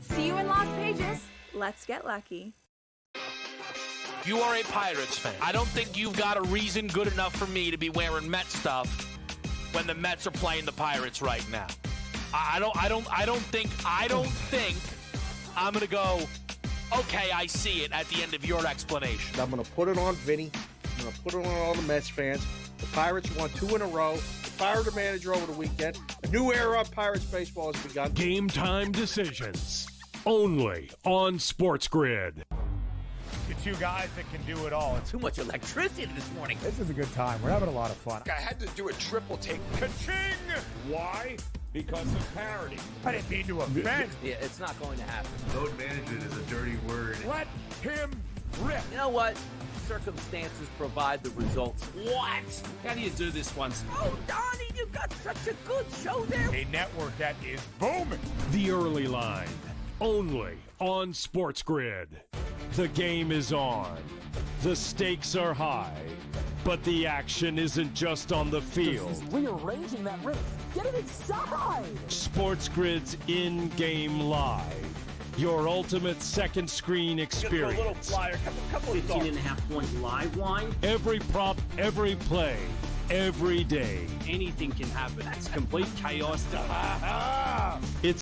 See you in Las Vegas. Let's get lucky. You are a Pirates fan. I don't think you've got a reason good enough for me to be wearing Met stuff when the Mets are playing the Pirates right now. I don't think I'm gonna go, okay, I see it at the end of your explanation. I'm gonna put it on Vinny. I'm gonna put it on all the Mets fans. The Pirates won 2 in a row. They fired the manager over the weekend. A new era of Pirates baseball has begun. Game time decisions. Only on SportsGrid. The two guys that can do it all. Too much electricity this morning. This is a good time. We're having a lot of fun. I had to do a triple take. Ka-ching! Why? Because of parity. I didn't mean to offend. Yeah, it's not going to happen. Load management is a dirty word. Let him rip. You know what? Circumstances provide the results. What? How do you do this once? Oh, Donnie, you got such a good show there. A network that is booming. The Early Line. Only on SportsGrid. The game is on. The stakes are high. But the action isn't just on the field. He's rearranging that roof. Get it inside! SportsGrid's in-game live. Your ultimate second screen experience. A little flyer, couple of 18.5 point live line. Every prop, every play, every day. Anything can happen. That's complete chaos. It's